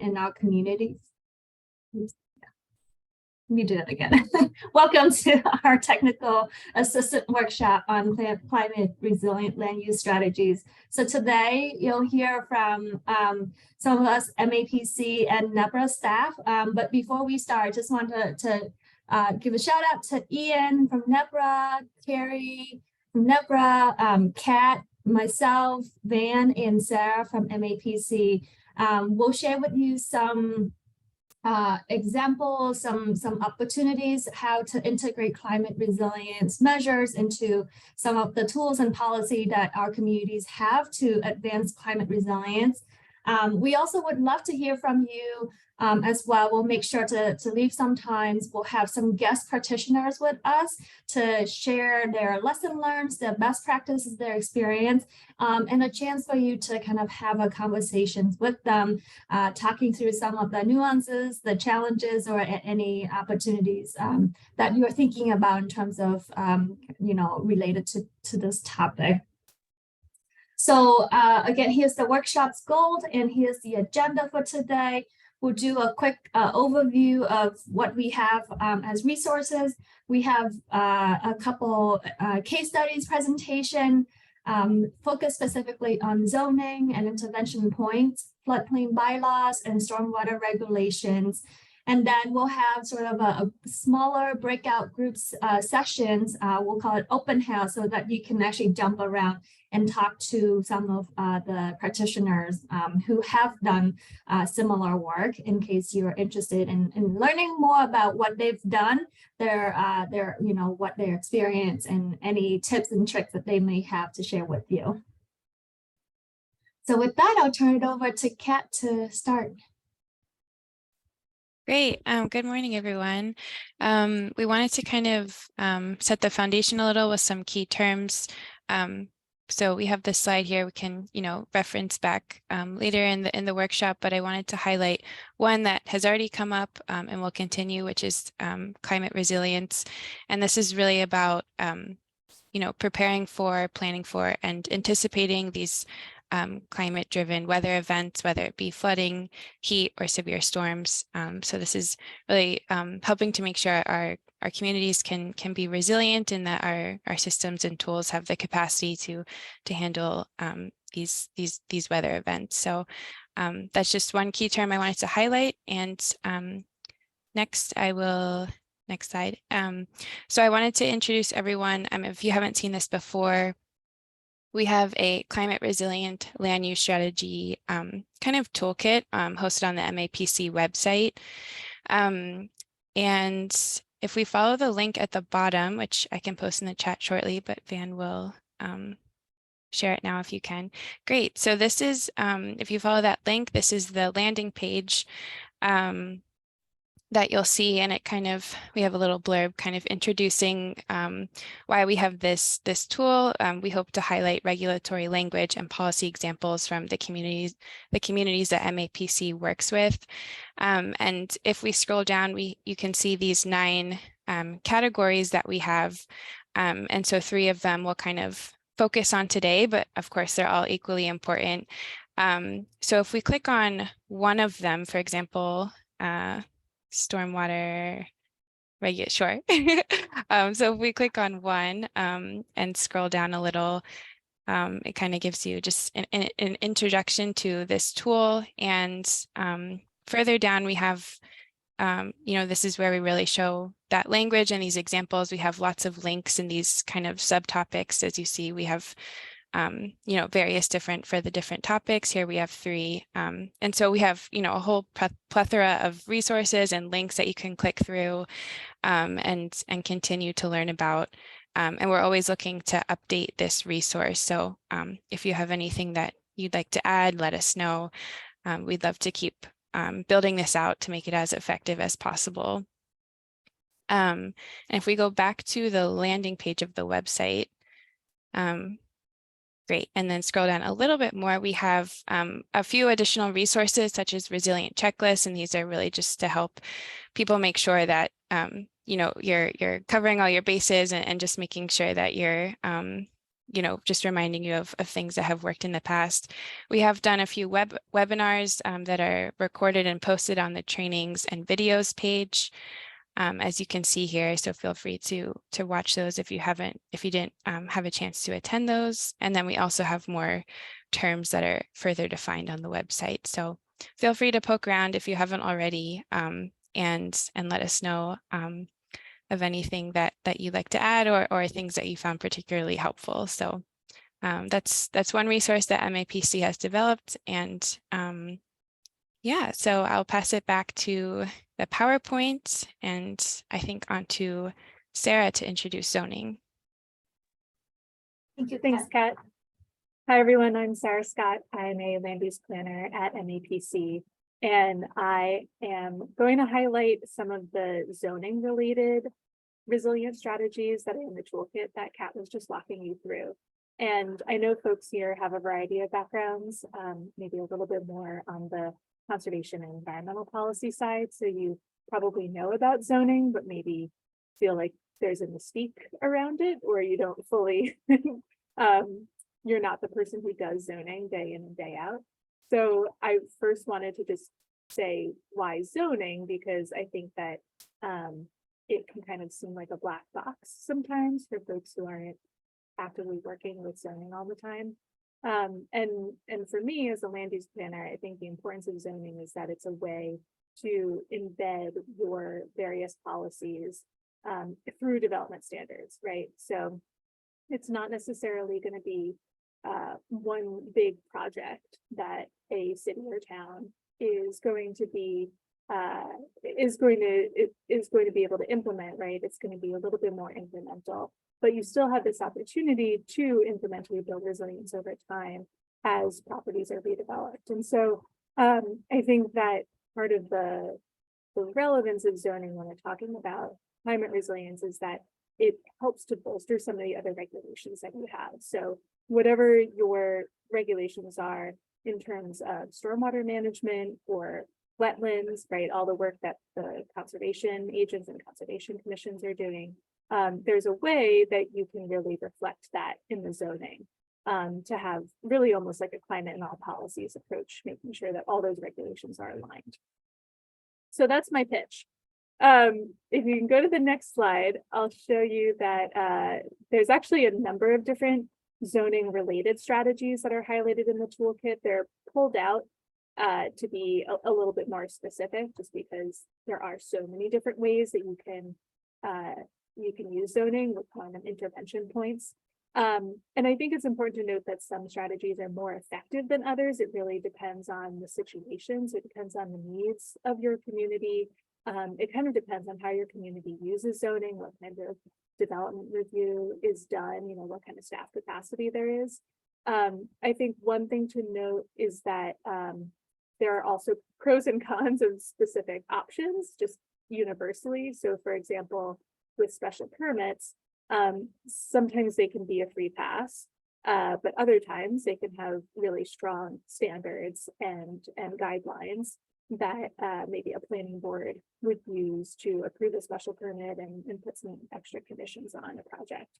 in our communities. Let me do that again. Welcome to our technical assistant workshop on climate resilient land use strategies. So today you'll hear from some of us MAPC and NEPRA staff. But before we start, I just want to give a shout out to Ian from NEPRA, Carrie from NEPRA, Kat, myself, Van, and Sarah from MAPC. We'll share with you some examples, some opportunities, how to integrate climate resilience measures into some of the tools and policy that our communities have to advance climate resilience. We also would love to hear from you as well. We'll make sure to leave some time. We'll have some guest practitioners with us to share their lesson learned, their best practices, their experience, and a chance for you to kind of have a conversation with them, talking through some of the nuances, the challenges, or any opportunities that you're thinking about in terms of, related to this topic. So again, here's the workshop's goal, and here's the agenda for today. We'll do a quick overview of what we have as resources. We have a couple case studies presentation, focused specifically on zoning and intervention points, floodplain bylaws, and stormwater regulations. And then we'll have sort of a smaller breakout groups sessions. We'll call it open house, so that you can actually jump around and talk to some of the practitioners who have done similar work, in case you're interested in learning more about what they've done, what their experience, and any tips and tricks that they may have to share with you. So with that, I'll turn it over to Kat to start. Great. Good morning, everyone. We wanted to kind of set the foundation a little with some key terms. So we have this slide here. We can, reference back later in the workshop, but I wanted to highlight one that has already come up and will continue, which is climate resilience. And this is really about, preparing for, planning for, and anticipating these climate-driven weather events, whether it be flooding, heat, or severe storms. So this is really helping to make sure our communities can be resilient, and that our systems and tools have the capacity to handle these weather events. So that's just one key term I wanted to highlight. And next slide. So I wanted to introduce everyone. If you haven't seen this before, we have a climate resilient land use strategy kind of toolkit hosted on the MAPC website. And if we follow the link at the bottom, which I can post in the chat shortly, but Van will share it now if you can. Great. So this is, if you follow that link, this is the landing page that you'll see, and we have a little blurb kind of introducing why we have this tool. We hope to highlight regulatory language and policy examples from the communities that MAPC works with. And if we scroll down, you can see these 9 categories that we have. And so 3 of them we'll kind of focus on today, but of course they're all equally important. So if we click on one of them, for example, stormwater sure. So if we click on one and scroll down a little, it kind of gives you just an introduction to this tool. And further down we have, this is where we really show that language and these examples. We have lots of links in these kind of subtopics. As you see, we have various different for the different topics. Here we have 3. And so we have, a whole plethora of resources and links that you can click through and continue to learn about. And we're always looking to update this resource. So if you have anything that you'd like to add, let us know. We'd love to keep building this out to make it as effective as possible. And if we go back to the landing page of the website, great. And then scroll down a little bit more. We have a few additional resources, such as resilient checklists. And these are really just to help people make sure that, you're covering all your bases and just making sure that you're just reminding you of things that have worked in the past. We have done a few webinars that are recorded and posted on the trainings and videos page, as you can see here. So feel free to watch those if you didn't have a chance to attend those. And then we also have more terms that are further defined on the website. So feel free to poke around if you haven't already, and let us know of anything that you'd like to add, or things that you found particularly helpful. So that's one resource that MAPC has developed. And yeah, so I'll pass it back to the PowerPoint, and I think onto Sarah to introduce zoning. Thank you. Thanks, Kat. Hi, everyone. I'm Sarah Scott. I'm a land use planner at MAPC, and I am going to highlight some of the zoning related resilient strategies that are in the toolkit that Kat was just walking you through. And I know folks here have a variety of backgrounds, maybe a little bit more on the conservation and environmental policy side. So you probably know about zoning, but maybe feel like there's a mystique around it, or you don't fully, you're not the person who does zoning day in and day out. So I first wanted to just say why zoning, because I think that it can kind of seem like a black box sometimes for folks who aren't actively working with zoning all the time. And for me as a land use planner, I think the importance of zoning is that it's a way to embed your various policies through development standards, right? So it's not necessarily going to be one big project that a city or town is going to be able to implement, right? It's going to be a little bit more incremental, but you still have this opportunity to incrementally build resilience over time as properties are redeveloped. And so I think that part of the relevance of zoning when we're talking about climate resilience is that it helps to bolster some of the other regulations that you have. So whatever your regulations are in terms of stormwater management or wetlands, right? All the work that the conservation agents and conservation commissions are doing. There's a way that you can really reflect that in the zoning to have really almost like a climate and all policies approach, making sure that all those regulations are aligned. So that's my pitch. If you can go to the next slide, I'll show you that there's actually a number of different zoning related strategies that are highlighted in the toolkit. They're pulled out to be a little bit more specific, just because there are so many different ways that you can use zoning with kind of intervention points. And I think it's important to note that some strategies are more effective than others. It really depends on the situations. It depends on the needs of your community. It kind of depends on how your community uses zoning, what kind of development review is done, what kind of staff capacity there is. I think one thing to note is that there are also pros and cons of specific options, just universally. So for example, with special permits, sometimes they can be a free pass, but other times they can have really strong standards and guidelines that maybe a planning board would use to approve a special permit and put some extra conditions on a project.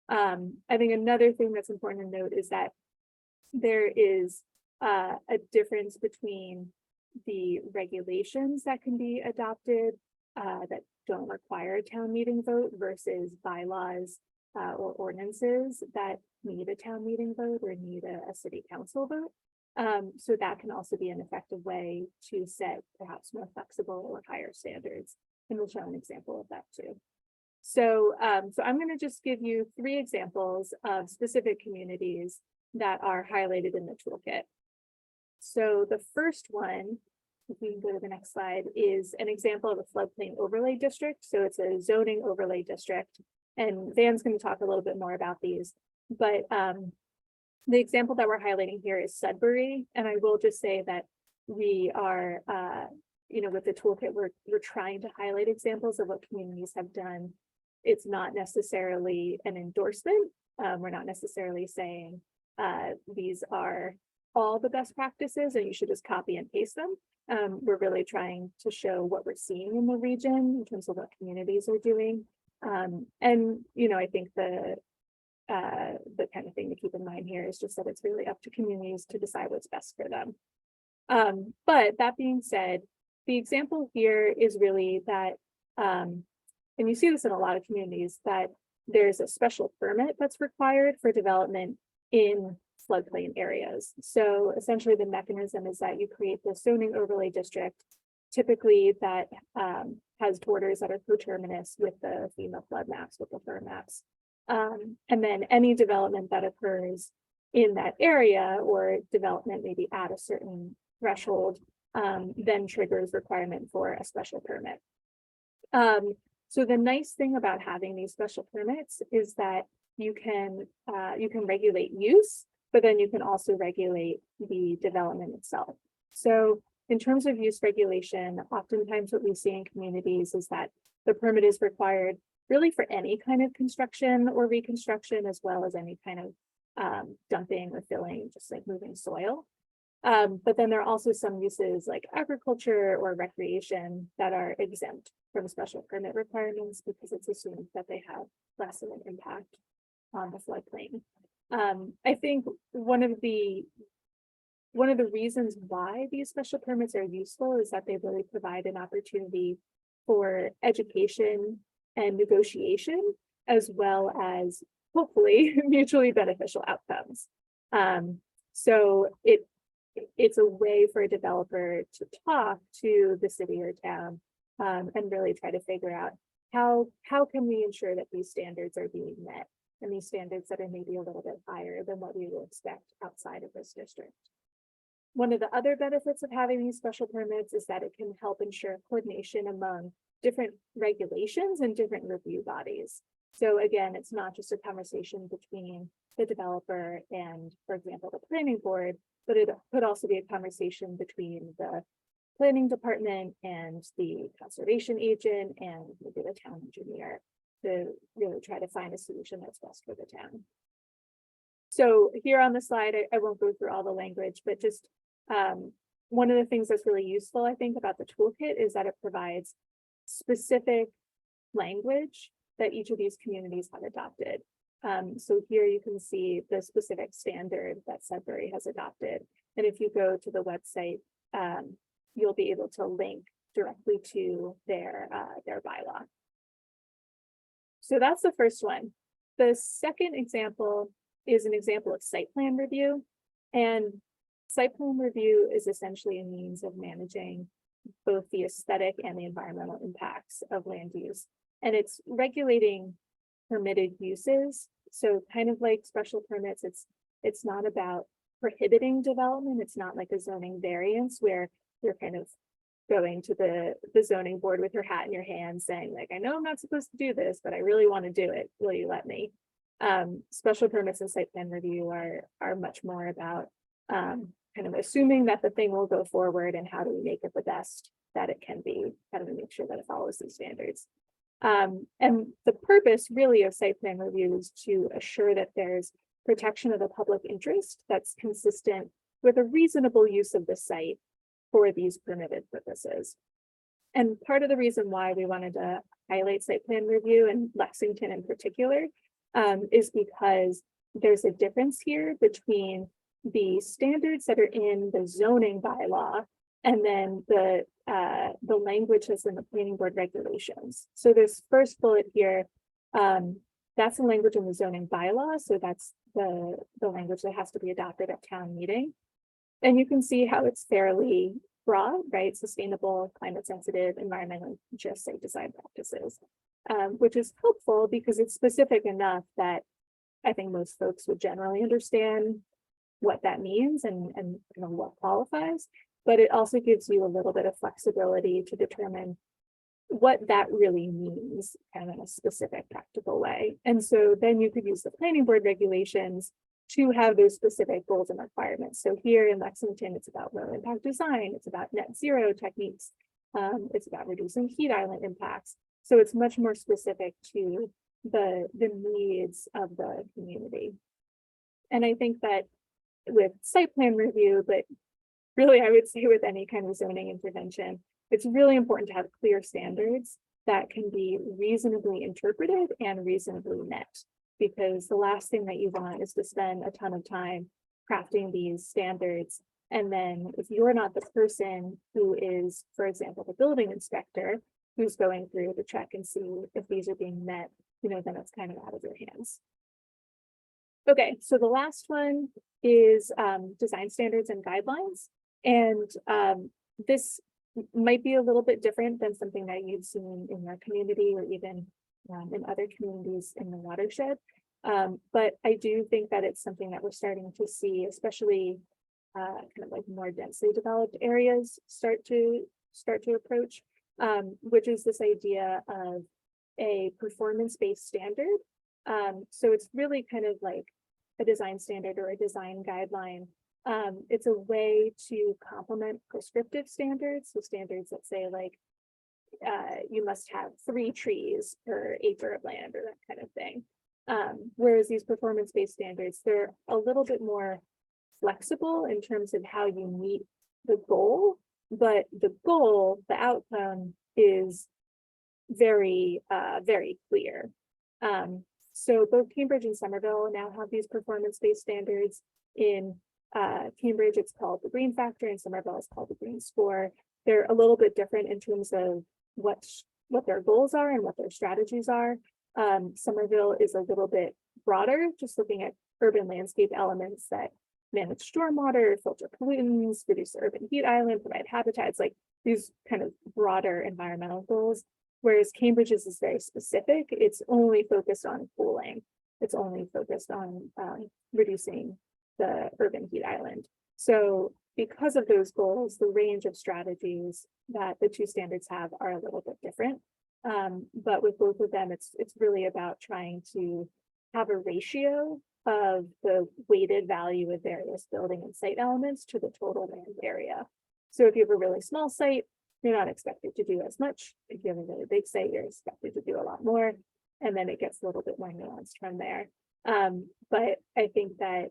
I think another thing that's important to note is that there is a difference between the regulations that can be adopted that don't require a town meeting vote versus bylaws or ordinances that need a town meeting vote or need a city council vote. So that can also be an effective way to set perhaps more flexible or higher standards. And we'll show an example of that too. So, so I'm going to just give you 3 examples of specific communities that are highlighted in the toolkit. So the first one, if we can go to the next slide, is an example of a floodplain overlay district. So it's a zoning overlay district, and Van's going to talk a little bit more about these, but the example that we're highlighting here is Sudbury. And I will just say that we are, with the toolkit, we're trying to highlight examples of what communities have done. It's not necessarily an endorsement. We're not necessarily saying these are all the best practices and you should just copy and paste them. We're really trying to show what we're seeing in the region in terms of what communities are doing. And, I think the kind of thing to keep in mind here is just that it's really up to communities to decide what's best for them. But that being said, the example here is really that, and you see this in a lot of communities, that there's a special permit that's required for development in floodplain areas. So essentially the mechanism is that you create the zoning overlay district, typically that has borders that are coterminous with the FEMA flood maps, with the FER maps. And then any development that occurs in that area, or development maybe at a certain threshold, then triggers requirement for a special permit. So the nice thing about having these special permits is that you can regulate use, but then you can also regulate the development itself. So in terms of use regulation, oftentimes what we see in communities is that the permit is required really for any kind of construction or reconstruction, as well as any kind of dumping or filling, just like moving soil. But then there are also some uses like agriculture or recreation that are exempt from special permit requirements because it's assumed that they have less of an impact on the floodplain. I think one of the reasons why these special permits are useful is that they really provide an opportunity for education and negotiation, as well as hopefully mutually beneficial outcomes. So it's a way for a developer to talk to the city or town and really try to figure out how can we ensure that these standards are being met, and these standards that are maybe a little bit higher than what we would expect outside of this district. One of the other benefits of having these special permits is that it can help ensure coordination among different regulations and different review bodies. So again, it's not just a conversation between the developer and, for example, the planning board, but it could also be a conversation between the planning department and the conservation agent and maybe the town engineer to really try to find a solution that's best for the town. So here on the slide, I won't go through all the language, but just one of the things that's really useful, I think, about the toolkit is that it provides specific language that each of these communities have adopted. So here you can see the specific standard that Sudbury has adopted. And if you go to the website, you'll be able to link directly to their bylaw. So that's the first one. The second example is an example of site plan review. And site plan review is essentially a means of managing both the aesthetic and the environmental impacts of land use. And it's regulating permitted uses. So kind of like special permits, it's not about prohibiting development. It's not like a zoning variance where you're kind of going to the zoning board with your hat in your hand saying, like, I know I'm not supposed to do this, but I really want to do it. Will you let me? Special permits and site plan review are much more about kind of assuming that the thing will go forward, and how do we make it the best that it can be? How do we make sure that it follows these standards? And the purpose really of site plan review is to assure that there's protection of the public interest that's consistent with a reasonable use of the site for these permitted purposes. And part of the reason why we wanted to highlight site plan review in Lexington in particular is because there's a difference here between the standards that are in the zoning bylaw and then the language that's in the planning board regulations. So this first bullet here, that's the language in the zoning bylaw. So that's the language that has to be adopted at town meeting. And you can see how it's fairly broad, right? Sustainable, climate sensitive, environmentally just site design practices, which is helpful because it's specific enough that I think most folks would generally understand what that means and you know, what qualifies. But it also gives you a little bit of flexibility to determine what that really means kind of in a specific practical way. And so then you could use the planning board regulations to have those specific goals and requirements. So here in Lexington, it's about low impact design, it's about net zero techniques, it's about reducing heat island impacts. So it's much more specific to the needs of the community. And I think that with site plan review, but really I would say with any kind of zoning intervention, it's really important to have clear standards that can be reasonably interpreted and reasonably met. because the last thing that you want is to spend a ton of time crafting these standards. And then if you're not the person who is, for example, the building inspector, who's going through to check and see if these are being met, you know, then it's kind of out of your hands. Okay, so the last one is design standards and guidelines. And this might be a little bit different than something that you've seen in your community or even in other communities in the watershed. But I do think that it's something that we're starting to see, especially kind of like more densely developed areas start to approach, which is this idea of a performance-based standard. So it's really kind of like a design standard or a design guideline. It's a way to complement prescriptive standards, so standards that say like you must have 3 trees per acre of land or that kind of thing. Whereas these performance-based standards, they're a little bit more flexible in terms of how you meet the goal, but the goal, the outcome is very, very clear. So both Cambridge and Somerville now have these performance-based standards. In Cambridge, it's called the Green Factor, and Somerville is called the Green Score. They're a little bit different in terms of what their goals are and what their strategies are. Somerville is a little bit broader, just looking at urban landscape elements that manage stormwater, filter pollutants, reduce the urban heat island, provide habitats, like these kind of broader environmental goals. Whereas Cambridge's is very specific. It's only focused on cooling. It's only focused on reducing the urban heat island. So because of those goals, the range of strategies that the two standards have are a little bit different. But with both of them, it's really about trying to have a ratio of the weighted value of various building and site elements to the total land area. So if you have a really small site, you're not expected to do as much. If you have a really big site, you're expected to do a lot more. And then it gets a little bit more nuanced from there. But I think that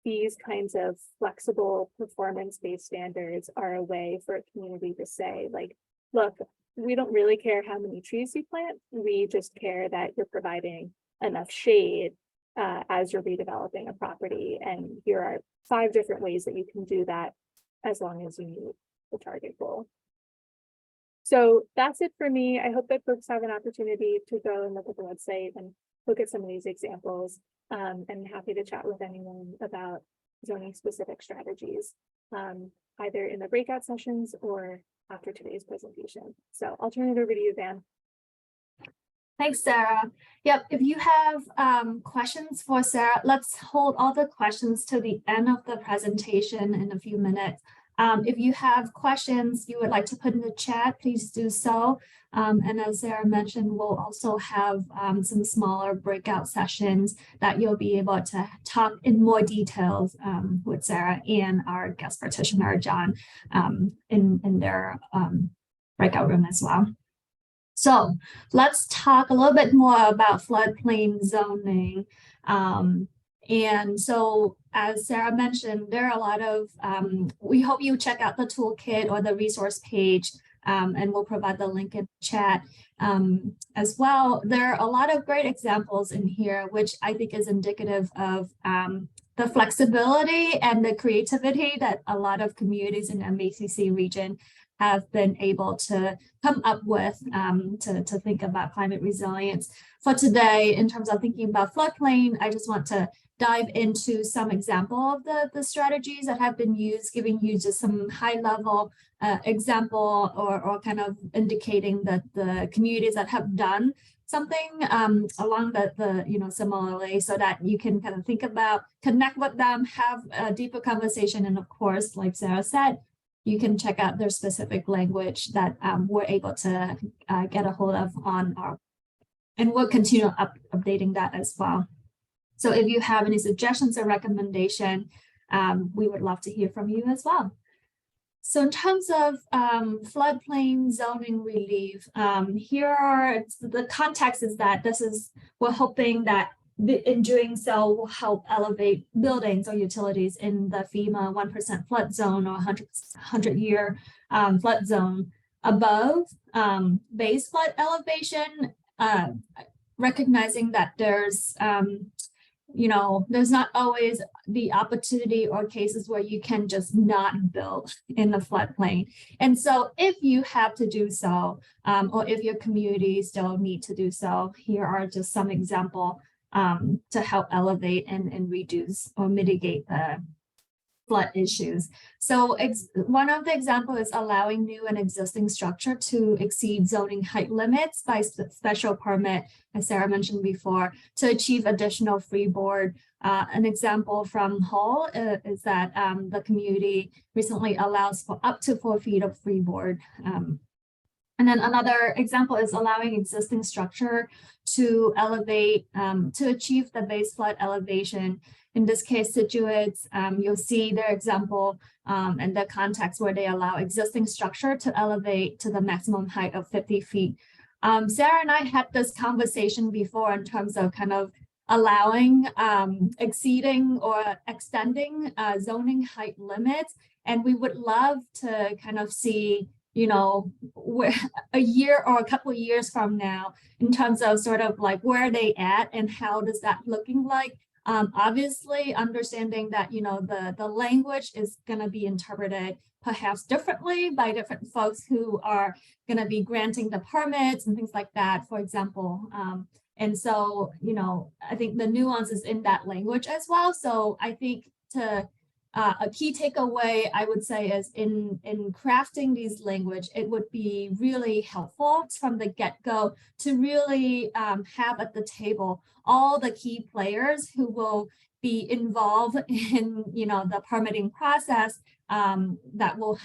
these kinds of flexible performance-based standards are a way for a community to say, like, look, we don't really care how many trees you plant. We just care that you're providing enough shade as you're redeveloping a property. And here are 5 different ways that you can do that as long as you meet the target goal. So that's it for me. I hope that folks have an opportunity to go and look at the website and look at some of these examples. And happy to chat with anyone about zoning specific strategies, either in the breakout sessions or after today's presentation. So I'll turn it over to you, Van. Thanks, Sarah. Yep, if you have questions for Sarah, let's hold all the questions to the end of the presentation in a few minutes. If you have questions you would like to put in the chat, please do so. And as Sarah mentioned, we'll also have some smaller breakout sessions that you'll be able to talk in more details with Sarah and our guest practitioner, John, in their breakout room as well. So let's talk a little bit more about floodplain zoning. And so, as Sarah mentioned, there are a lot of, we hope you check out the toolkit or the resource page, and we'll provide the link in chat as well. There are a lot of great examples in here, which I think is indicative of the flexibility and the creativity that a lot of communities in the MAPC region have been able to come up with to think about climate resilience. For today, in terms of thinking about floodplain, I just want to dive into some example of the strategies that have been used, giving you just some high level example or kind of indicating that the communities that have done something along the similarly, so that you can kind of think about, connect with them, have a deeper conversation. And of course, like Sarah said, you can check out their specific language that we're able to get a hold of on our, and we'll continue updating that as well. So if you have any suggestions or recommendation, we would love to hear from you as well. So in terms of floodplain zoning relief, here are the context is that we're hoping that in doing so will help elevate buildings or utilities in the FEMA 1% flood zone or 100-year flood zone above base flood elevation. recognizing that there's, there's not always the opportunity or cases where you can just not build in the floodplain. And so if you have to do so, or if your community still need to do so, here are just some example to help elevate and reduce or mitigate the flood issues. So one of the examples is allowing new and existing structure to exceed zoning height limits by special permit, as Sarah mentioned before, to achieve additional freeboard. An example from Hull is that the community recently allows for up to 4 feet of freeboard. And then another example is allowing existing structure to elevate, to achieve the base flood elevation. In this case, Situates, you'll see their example and the context where they allow existing structure to elevate to the maximum height of 50 feet. Sarah and I had this conversation before in terms of kind of allowing, exceeding or extending zoning height limits. And we would love to kind of see, where a year or a couple of years from now, in terms of sort of like where are they at and how does that looking like? Obviously, understanding that, the language is going to be interpreted perhaps differently by different folks who are going to be granting the permits and things like that, for example. And so, I think the nuance is in that language as well. So I think a key takeaway, I would say, is in crafting these language, it would be really helpful from the get-go to really have at the table all the key players who will be involved in the permitting process, that will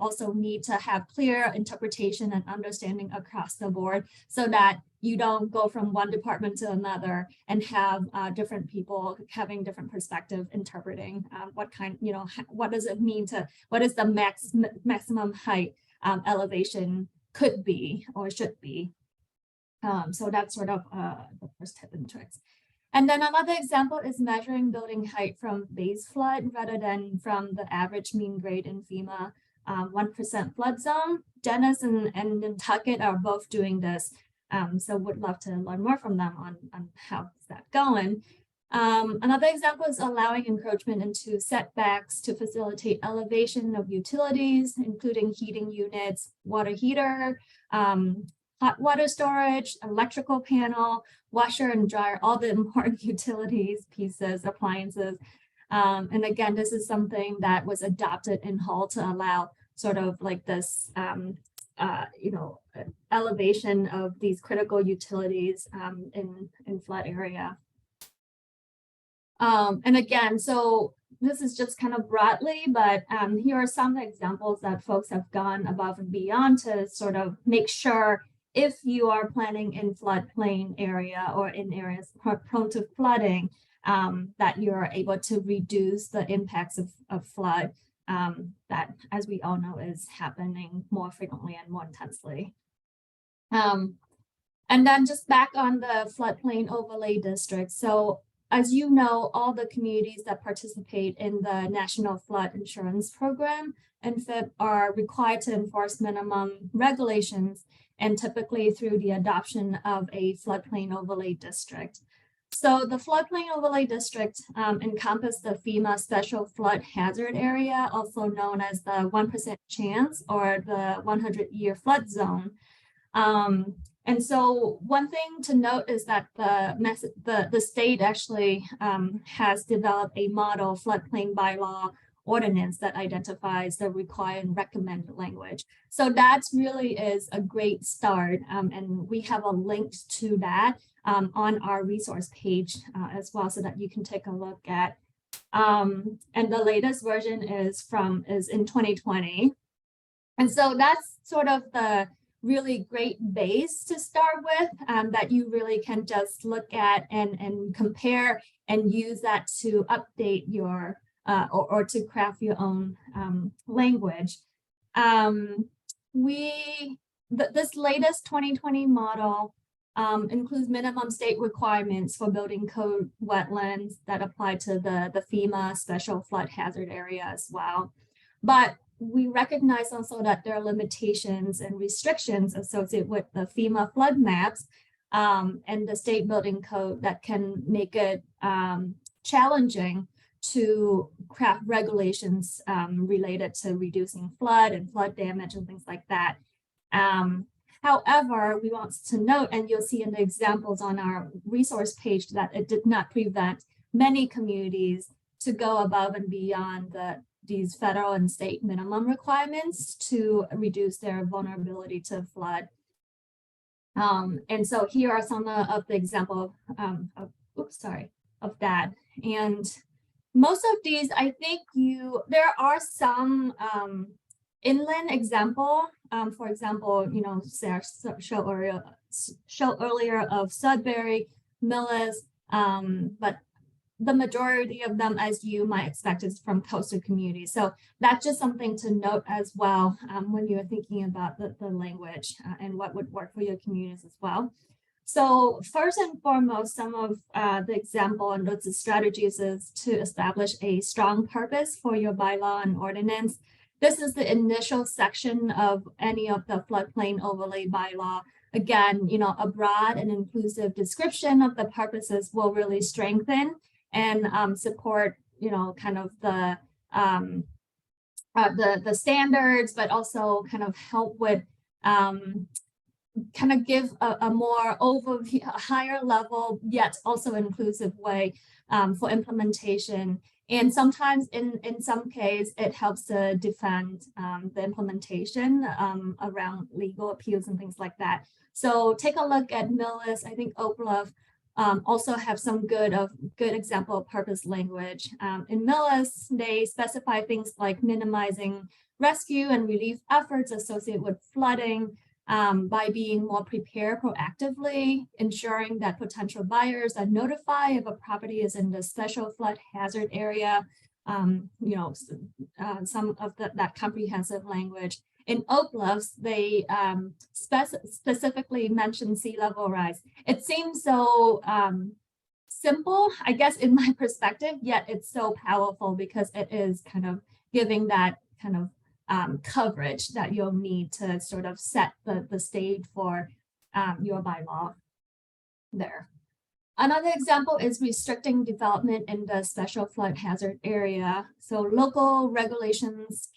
also need to have clear interpretation and understanding across the board, so that you don't go from one department to another and have different people having different perspective interpreting what what does it mean to, what is the maximum height elevation could be or should be. So that's sort of the first tip and tricks. And then another example is measuring building height from base flood rather than from the average mean grade in FEMA 1% flood zone. Dennis and Nantucket are both doing this. So would love to learn more from them on how's that going. Another example is allowing encroachment into setbacks to facilitate elevation of utilities, including heating units, water heater, hot water storage, electrical panel, washer and dryer, all the important utilities, pieces, appliances. And again, this is something that was adopted in Hull to allow sort of like this, elevation of these critical utilities in flood area. And again, so this is just kind of broadly, but here are some examples that folks have gone above and beyond to sort of make sure if you are planning in floodplain area or in areas prone to flooding, that you're able to reduce the impacts of flood that, as we all know, is happening more frequently and more intensely. And then just back on the floodplain overlay district. So as you know, all the communities that participate in the National Flood Insurance Program and NFIP are required to enforce minimum regulations, and typically through the adoption of a floodplain overlay district. So the floodplain overlay district encompasses the FEMA special flood hazard area, also known as the 1% chance or the 100-year flood zone. And so one thing to note is that the state actually has developed a model floodplain bylaw ordinance that identifies the required and recommended language. So that really is a great start. And we have a link to that on our resource page as well, so that you can take a look at. And the latest version is in 2020. And so that's sort of the really great base to start with, that you really can just look at and compare and use that to update your or to craft your own language. This latest 2020 model includes minimum state requirements for building code wetlands that apply to the FEMA special flood hazard area as well. But we recognize also that there are limitations and restrictions associated with the FEMA flood maps, and the state building code that can make it challenging to craft regulations related to reducing flood and flood damage and things like that. However, we want to note, and you'll see in the examples on our resource page, that it did not prevent many communities to go above and beyond these federal and state minimum requirements to reduce their vulnerability to flood. And so here are some of the example of that. And most of these, I think there are some inland example. For example, Sarah showed earlier of Sudbury, Millis, but the majority of them, as you might expect, is from coastal communities. So that's just something to note as well when you're thinking about the language and what would work for your communities as well. So first and foremost, some of the example and those strategies is to establish a strong purpose for your bylaw and ordinance. This is the initial section of any of the floodplain overlay bylaw. Again, a broad and inclusive description of the purposes will really strengthen and support, kind of the standards, but also kind of help with kind of give a more overview, a higher level, yet also inclusive way for implementation. And sometimes in some case, it helps to defend the implementation around legal appeals and things like that. So take a look at Millis. I think Oak Bluff also have some good example of purpose language. In Millis, they specify things like minimizing rescue and relief efforts associated with flooding by being more prepared proactively, ensuring that potential buyers are notified if a property is in the special flood hazard area, some of that comprehensive language. In Oak Bluffs, they specifically mention sea level rise. It seems so simple, I guess, in my perspective, yet it's so powerful because it is kind of giving that kind of coverage that you'll need to sort of set the stage for your bylaw there. Another example is restricting development in the special flood hazard area. So local regulations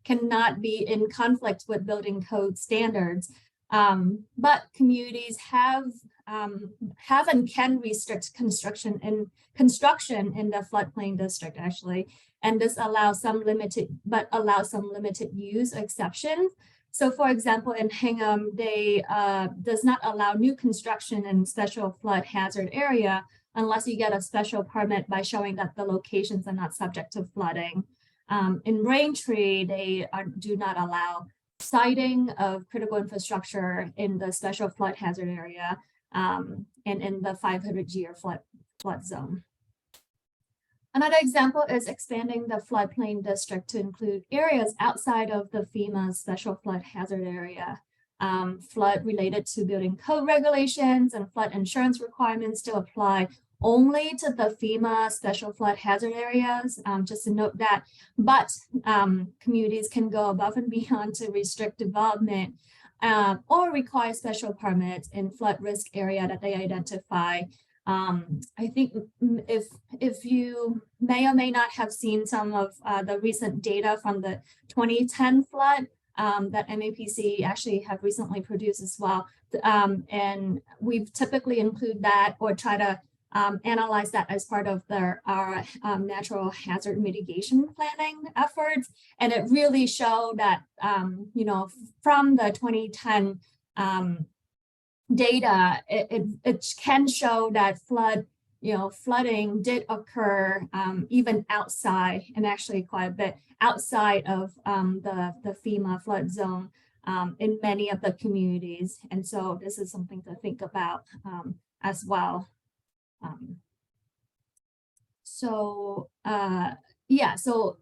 cannot be in conflict with building code standards, but communities have and can restrict construction in the floodplain district actually, and this allows some limited use exceptions. So for example, in Hingham, they does not allow new construction in special flood hazard area unless you get a special permit by showing that the locations are not subject to flooding. In Braintree, they do not allow siting of critical infrastructure in the special flood hazard area and in the 500-year flood zone. Another example is expanding the floodplain district to include areas outside of the FEMA special flood hazard area. Flood related to building code regulations and flood insurance requirements still apply only to the FEMA special flood hazard areas, just to note that, but communities can go above and beyond to restrict development or require special permits in flood risk area that they identify. I think if you may or may not have seen some of the recent data from the 2010 flood that MAPC actually have recently produced as well. And we've typically include that or try to analyze that as part of our natural hazard mitigation planning efforts. And it really showed that, from the 2010 data, it can show that flooding did occur even outside, and actually quite a bit outside of the FEMA flood zone in many of the communities. And so this is something to think about as well. So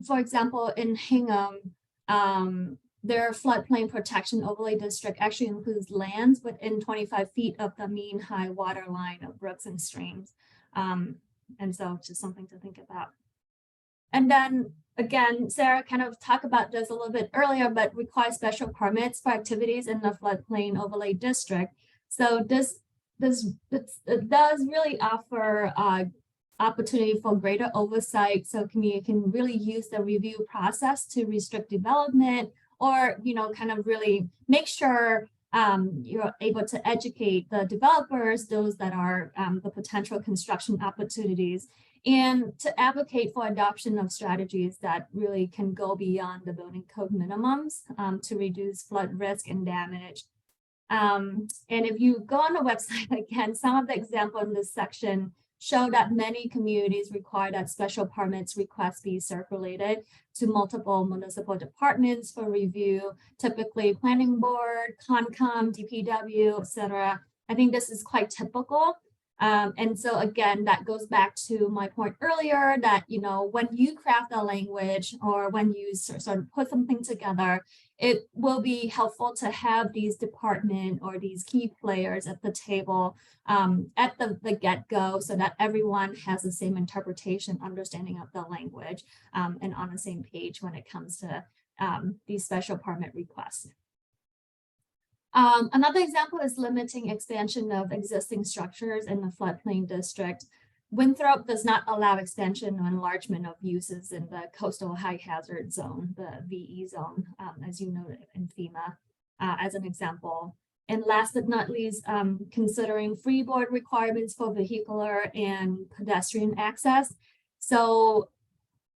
for example, in Hingham, their floodplain protection overlay district actually includes lands within 25 feet of the mean high water line of brooks and streams. And so just something to think about. And then again, Sarah kind of talked about this a little bit earlier, but require special permits for activities in the floodplain overlay district. So it does really offer opportunity for greater oversight, so community can really use the review process to restrict development, or kind of really make sure you're able to educate the developers, those that are the potential construction opportunities, and to advocate for adoption of strategies that really can go beyond the building code minimums to reduce flood risk and damage. And if you go on the website, again, some of the examples in this section show that many communities require that special permits requests be circulated to multiple municipal departments for review, typically planning board, Concom, DPW, etc. I think this is quite typical. And so again, that goes back to my point earlier that, when you craft a language or when you sort of put something together, it will be helpful to have these department or these key players at the table at the get-go, so that everyone has the same interpretation, understanding of the language, and on the same page when it comes to these special permit requests. Another example is limiting expansion of existing structures in the floodplain district. Winthrop does not allow expansion or enlargement of uses in the coastal high hazard zone, the VE zone, as you noted in FEMA, as an example. And last but not least, considering freeboard requirements for vehicular and pedestrian access. So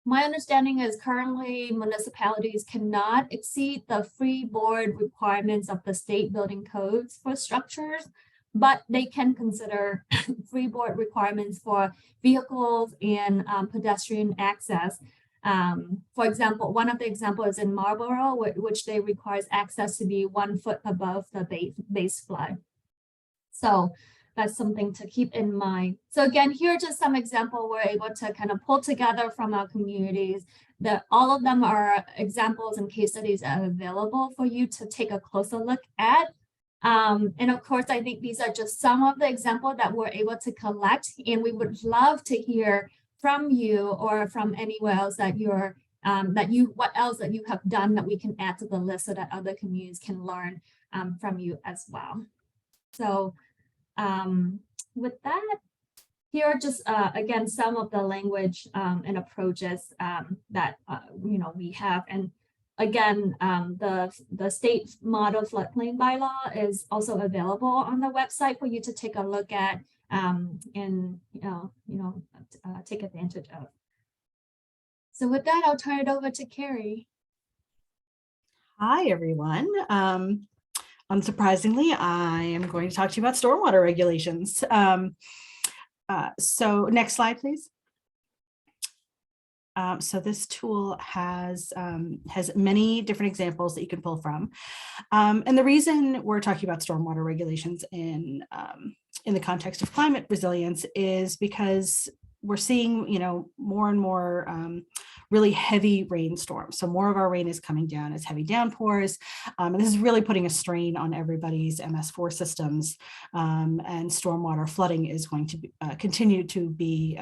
my understanding is currently municipalities cannot exceed the freeboard requirements of the state building codes for structures, but they can consider freeboard requirements for vehicles and pedestrian access. For example, one of the examples in Marlborough, which they requires access to be 1 foot above the base flood. So that's something to keep in mind. So again, here are just some examples we're able to kind of pull together from our communities. That all of them are examples and case studies that are available for you to take a closer look at. And of course, I think these are just some of the examples that we're able to collect, and we would love to hear from you or from anywhere else that you're what else that you have done that we can add to the list so that other communities can learn from you as well. So with that, here are just again some of the language and approaches that we have. And again, the state model floodplain bylaw is also available on the website for you to take a look at and take advantage of. So with that, I'll turn it over to Carrie. Hi, everyone. Unsurprisingly, I am going to talk to you about stormwater regulations. So next slide, please. So this tool has many different examples that you can pull from. And the reason we're talking about stormwater regulations in the context of climate resilience is because we're seeing, more and more really heavy rainstorms. So more of our rain is coming down as heavy downpours. And this is really putting a strain on everybody's MS4 systems. And stormwater flooding is going to continue to be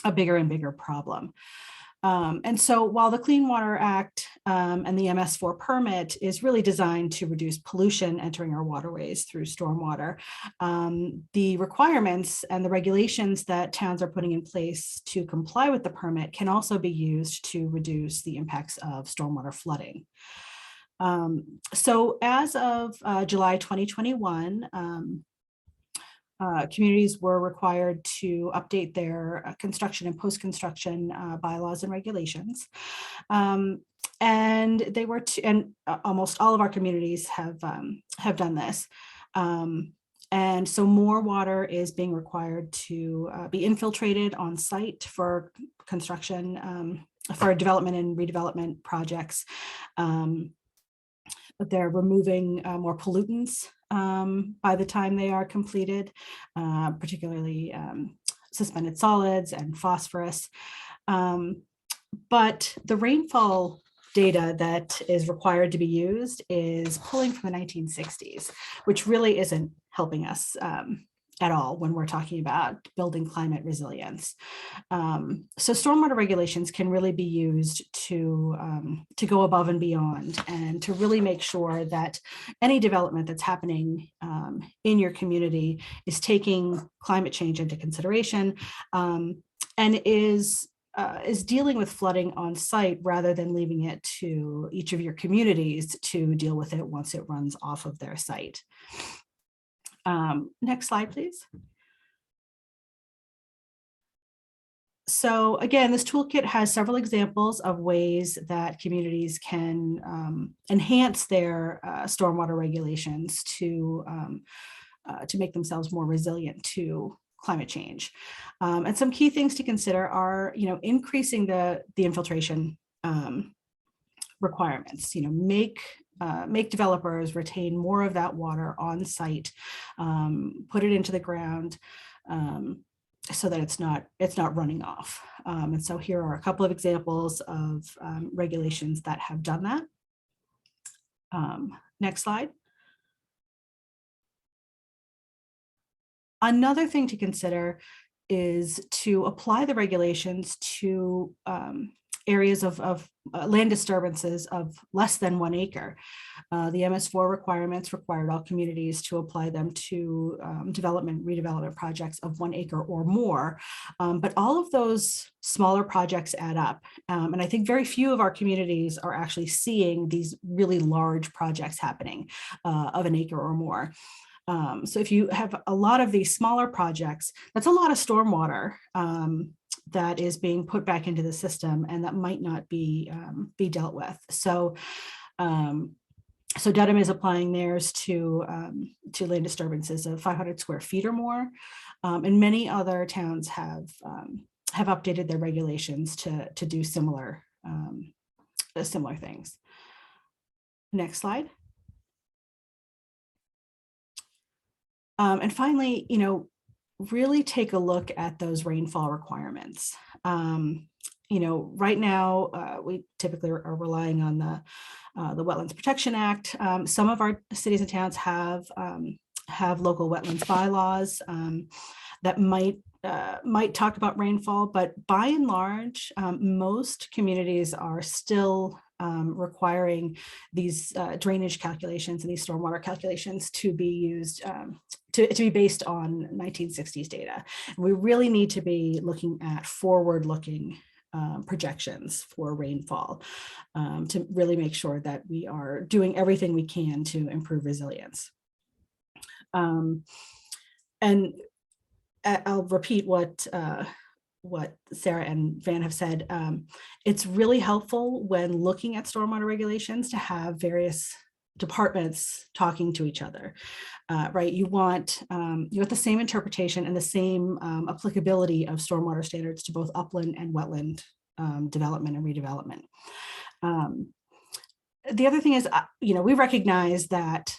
a bigger and bigger problem. And so while the Clean Water Act and the MS4 permit is really designed to reduce pollution entering our waterways through stormwater, the requirements and the regulations that towns are putting in place to comply with the permit can also be used to reduce the impacts of stormwater flooding. So as of July 2021, communities were required to update their construction and post-construction bylaws and regulations. And they were, and almost all of our communities have done this. And so more water is being required to be infiltrated on site for construction, for development and redevelopment projects. They're removing more pollutants by the time they are completed, particularly suspended solids and phosphorus. But the rainfall data that is required to be used is pulling from the 1960s, which really isn't helping us at all when we're talking about building climate resilience. So stormwater regulations can really be used to go above and beyond, and to really make sure that any development that's happening in your community is taking climate change into consideration, and is dealing with flooding on site rather than leaving it to each of your communities to deal with it once it runs off of their site. Next slide, please. So again, this toolkit has several examples of ways that communities can enhance their stormwater regulations to make themselves more resilient to climate change. And some key things to consider are, increasing the infiltration requirements. Make developers retain more of that water on site, put it into the ground, so that it's not running off. And so here are a couple of examples of regulations that have done that. Next slide. Another thing to consider is to apply the regulations to areas of land disturbances of less than 1 acre. The MS4 requirements required all communities to apply them to redevelopment projects of 1 acre or more. But all of those smaller projects add up. And I think very few of our communities are actually seeing these really large projects happening of 1 acre or more. So if you have a lot of these smaller projects, that's a lot of stormwater that is being put back into the system, and that might not be dealt with. So Dedham is applying theirs to land disturbances of 500 square feet or more, and many other towns have updated their regulations to do similar things. Next slide. And finally, really take a look at those rainfall requirements. Right now, we typically are relying on the Wetlands Protection Act. Some of our cities and towns have local wetlands bylaws that might talk about rainfall, but by and large, most communities are still requiring these drainage calculations and these stormwater calculations to be used to be based on 1960s data. And we really need to be looking at forward-looking projections for rainfall to really make sure that we are doing everything we can to improve resilience. And I'll repeat what Sarah and Van have said. It's really helpful when looking at stormwater regulations to have various departments talking to each other, right? You want the same interpretation and the same applicability of stormwater standards to both upland and wetland development and redevelopment. The other thing is, we recognize that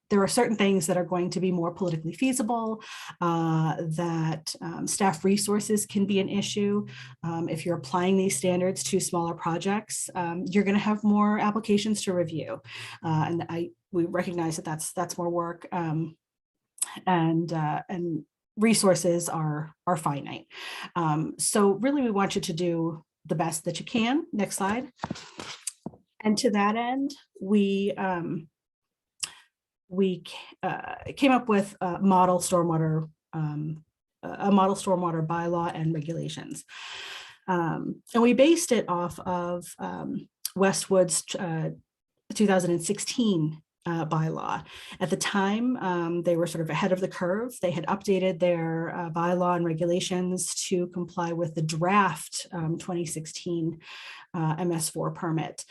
there are certain things that are going to be more politically feasible, that staff resources can be an issue. If you're applying these standards to smaller projects, you're going to have more applications to review. And we recognize that that's more work, and resources are finite. So really, we want you to do the best that you can. Next slide. And to that end, we came up with a model stormwater bylaw and regulations. And we based it off of Westwood's 2016 bylaw. At the time, they were sort of ahead of the curve. They had updated their bylaw and regulations to comply with the draft 2016 MS4 permit,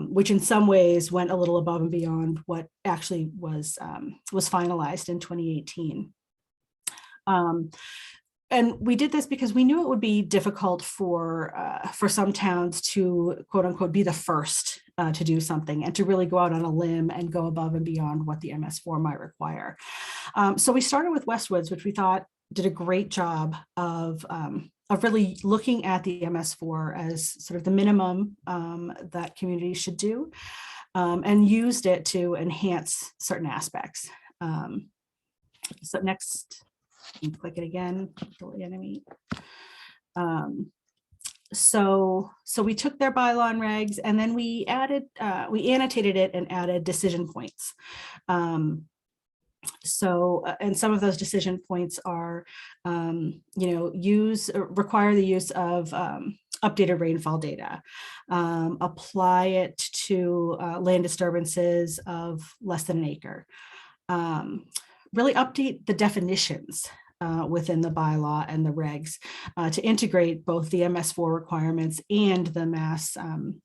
which in some ways went a little above and beyond what actually was finalized in 2018. And we did this because we knew it would be difficult for some towns to, quote unquote, be the first to do something and to really go out on a limb and go above and beyond what the MS4 might require. So we started with Westwoods, which we thought did a great job of really looking at the MS4 as sort of the minimum that communities should do, and used it to enhance certain aspects. So next, you click it again, delete enemy. So we took their bylaw and regs, and then we added, we annotated it and added decision points. And some of those decision points are, require the use of updated rainfall data, apply it to land disturbances of less than an acre, really update the definitions within the bylaw and the regs to integrate both the MS4 requirements and the Mass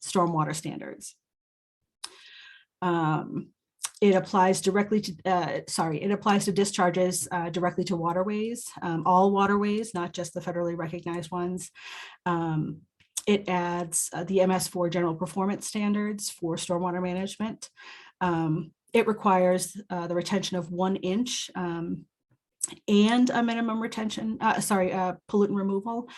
stormwater standards. It applies directly to, it applies to discharges directly to waterways, all waterways, not just the federally recognized ones. It adds the MS4 general performance standards for stormwater management. It requires the retention of 1 inch and a minimum retention, pollutant removal,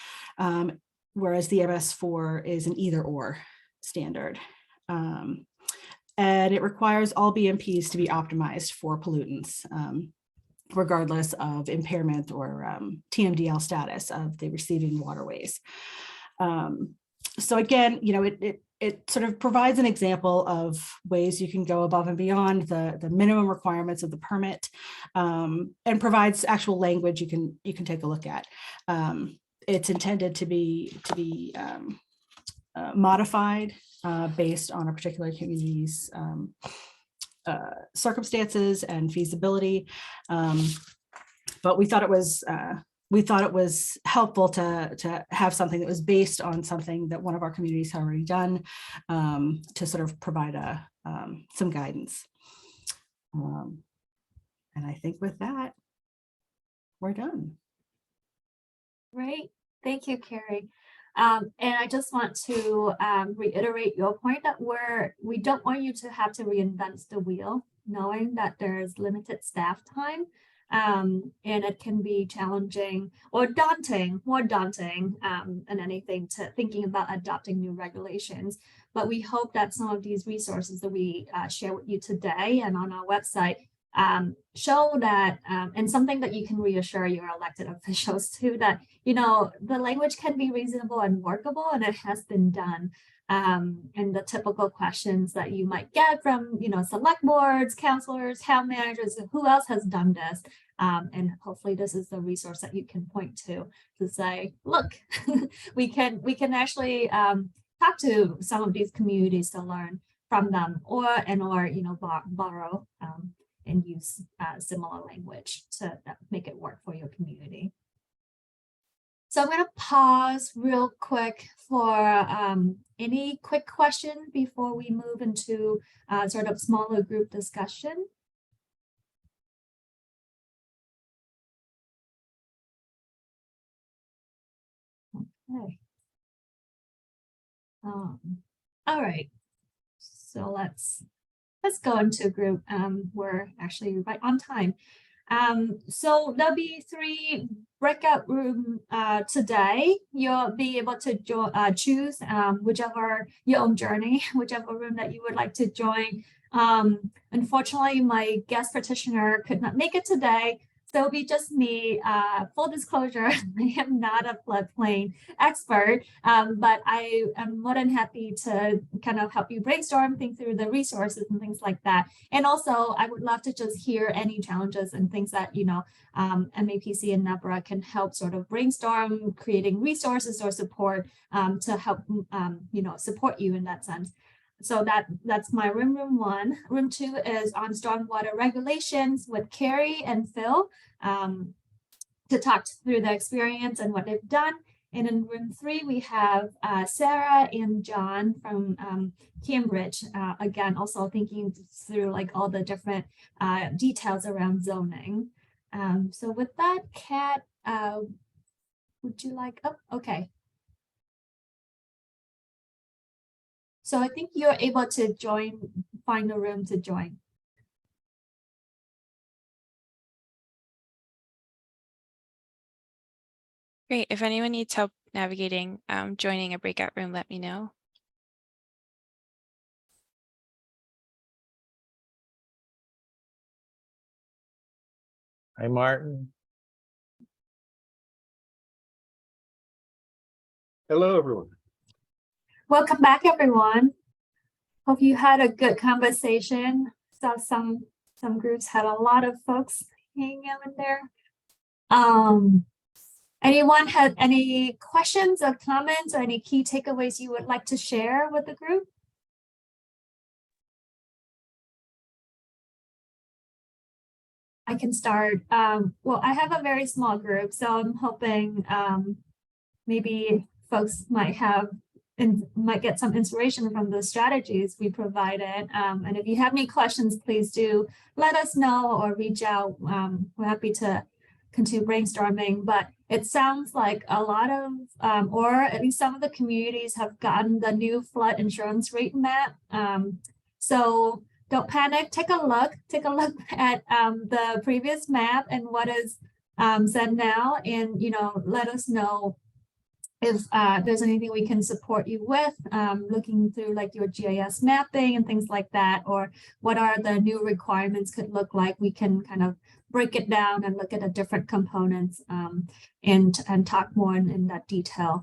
whereas the MS4 is an either or standard. And it requires all BMPs to be optimized for pollutants, regardless of impairment or TMDL status of the receiving waterways. So again, it sort of provides an example of ways you can go above and beyond the minimum requirements of the permit, and provides actual language you can take a look at. It's intended to be modified based on a particular community's circumstances and feasibility, but we thought it was helpful to have something that was based on something that one of our communities had already done, to sort of provide some guidance. And I think with that, we're done. Great, thank you, Carrie. And I just want to reiterate your point that we don't want you to have to reinvent the wheel, knowing that there's limited staff time, and it can be challenging or daunting, more daunting than anything to thinking about adopting new regulations. But we hope that some of these resources that we share with you today and on our website show that, and something that you can reassure your elected officials too, that, the language can be reasonable and workable, and it has been done. And the typical questions that you might get from, select boards, counselors, town managers, who else has done this? And hopefully this is the resource that you can point to say, look, we can actually talk to some of these communities to learn from them, or borrow and use similar language to make it work for your community. So I'm going to pause real quick for any quick question before we move into sort of smaller group discussion. Okay. All right. So let's go into group. We're actually right on time. So there'll be 3 breakout room today. You'll be able to choose whichever your own journey, whichever room that you would like to join. Unfortunately, my guest petitioner could not make it today. So it'll be just me. Full disclosure, I am not a floodplain expert, but I am more than happy to kind of help you brainstorm, think through the resources and things like that. And also, I would love to just hear any challenges and things that, MAPC and NEPRA can help sort of brainstorm, creating resources or support to help, support you in that sense. So that's my room 1. Room 2 is on stormwater regulations with Carrie and Phil to talk through the experience and what they've done. And in room 3, we have Sarah and John from Cambridge, again, also thinking through like all the different details around zoning. So with that, Kat, would you like, okay. So I think you're able to find a room to join. Great. If anyone needs help navigating joining a breakout room, let me know. Hi, Martin. Hello, everyone. Welcome back, everyone. Hope you had a good conversation. Saw some groups had a lot of folks hanging out in there. Anyone had any questions or comments or any key takeaways you would like to share with the group? I can start. Well, I have a very small group, so I'm hoping maybe folks might have and might get some inspiration from the strategies we provided. And if you have any questions, please do let us know or reach out. We're happy to continue brainstorming, but it sounds like a lot of, or at least some of the communities have gotten the new flood insurance rate map. So don't panic, take a look at the previous map and what is said now, and let us know if there's anything we can support you with, looking through like your GIS mapping and things like that, or what are the new requirements could look like. We can kind of break it down and look at the different components and talk more in that detail.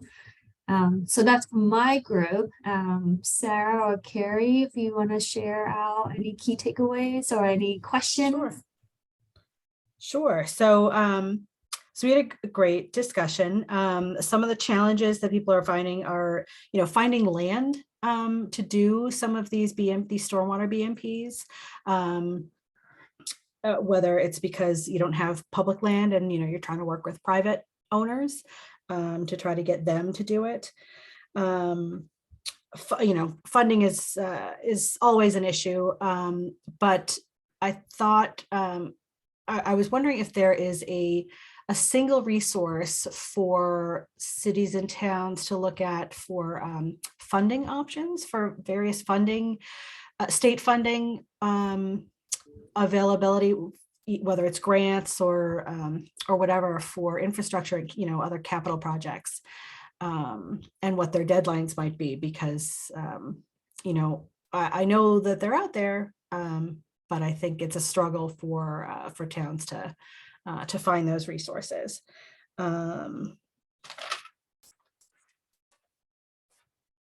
So that's my group. Sarah or Carrie, if you want to share out any key takeaways or any questions. Sure. So we had a great discussion. Some of the challenges that people are finding are, finding land to do some of these stormwater BMPs. Whether it's because you don't have public land and you're trying to work with private owners to try to get them to do it. Funding is always an issue, but I thought I was wondering if there is a single resource for cities and towns to look at for funding options for various funding, state funding availability, whether it's grants or whatever for infrastructure, other capital projects, and what their deadlines might be, because I know that they're out there, but I think it's a struggle for towns to find those resources.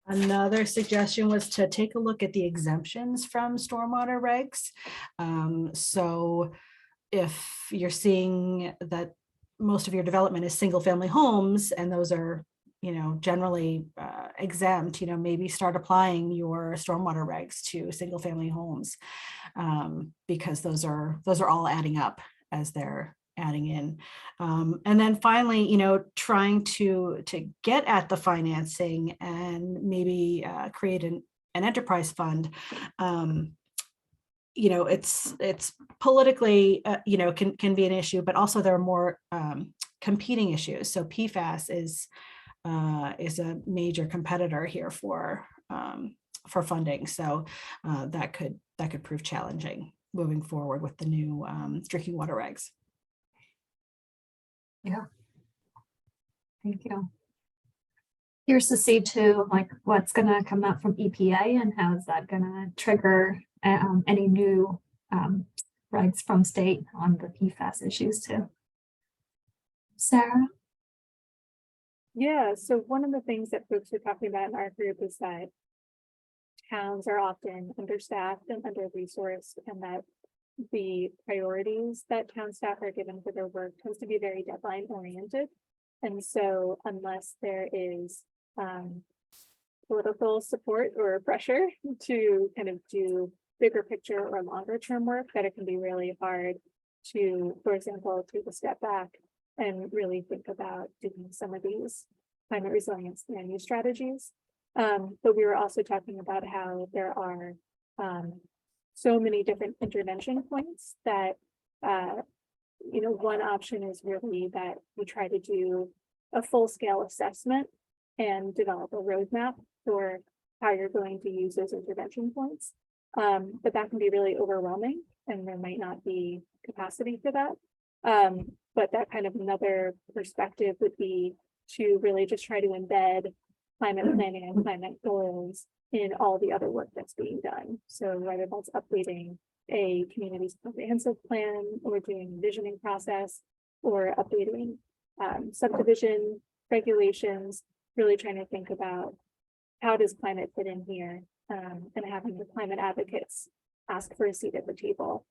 Another suggestion was to take a look at the exemptions from stormwater regs. So if you're seeing that most of your development is single family homes and those are generally exempt, maybe start applying your stormwater regs to single family homes, because those are all adding up as they're adding in. And then finally, trying to get at the financing and maybe create an enterprise fund. It's politically, can be an issue, but also there are more competing issues. So PFAS is a major competitor here for funding. So that could prove challenging moving forward with the new drinking water regs. Yeah. Thank you. Curious to see too, like what's going to come out from EPA and how is that going to trigger any new regs from state on the PFAS issues too. Sarah? Yeah, so one of the things that folks are talking about in our group is that towns are often understaffed and under-resourced, and that the priorities that town staff are given for their work tends to be very deadline oriented. And so unless there is political support or pressure to kind of do bigger picture or longer term work, that it can be really hard to, for example, take a step back and really think about doing some of these climate resilience land use strategies. But we were also talking about how there are so many different intervention points that, one option is really that we try to do a full-scale assessment and develop a roadmap for how you're going to use those intervention points. But that can be really overwhelming and there might not be capacity for that. But that kind of another perspective would be to really just try to embed climate planning and climate goals in all the other work that's being done. So whether that's updating a community's comprehensive plan, or doing visioning process, or updating subdivision regulations, really trying to think about how does climate fit in here, and having the climate advocates ask for a seat at the table.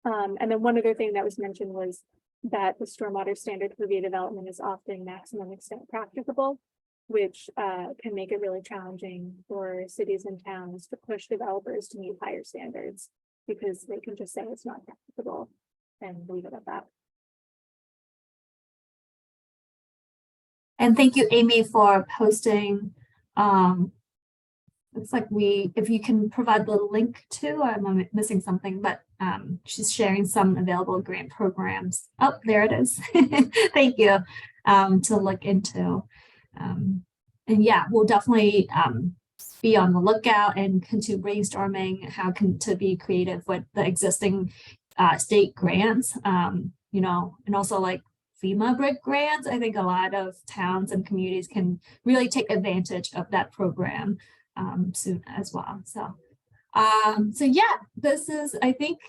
And then one other thing that was mentioned was that the stormwater standard for redevelopment is often maximum extent practicable, which can make it really challenging for cities and towns to push developers to meet higher standards, because they can just say it's not practicable and leave it at that. And thank you, Amy, for posting. Looks like if you can provide the link to, I'm missing something, but she's sharing some available grant programs. Oh, there it is. Thank you, to look into. And yeah, we'll definitely be on the lookout and continue brainstorming how to be creative with the existing state grants, you know, and also like FEMA brick grants. I think a lot of towns and communities can really take advantage of that program soon as well. So yeah, this is, I think,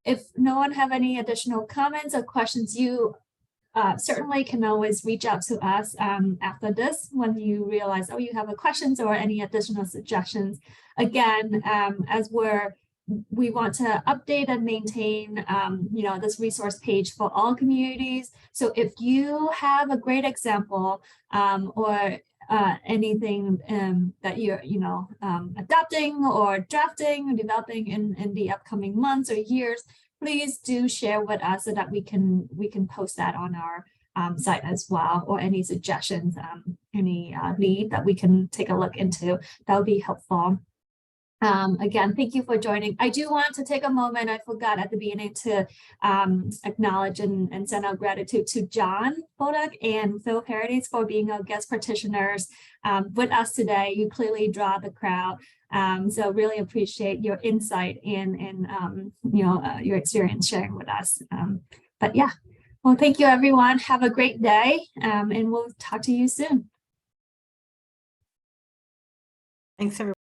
if no one have any additional comments or questions, you certainly can always reach out to us after this when you realize, oh, you have a questions or any additional suggestions. Again, as we want to update and maintain, you know, this resource page for all communities. So if you have a great example or anything that you're, you know, adopting or drafting or developing in the upcoming months or years, please do share with us so that we can post that on our site as well, or any suggestions, any lead that we can take a look into. That would be helpful. Again, thank you for joining. I do want to take a moment, I forgot at the beginning, to acknowledge and send out gratitude to John Bodak and Phil Paradis for being our guest practitioners with us today. You clearly draw the crowd. So really appreciate your insight and you know, your experience sharing with us. But yeah, well, thank you, everyone. Have a great day, and we'll talk to you soon. Thanks, everyone.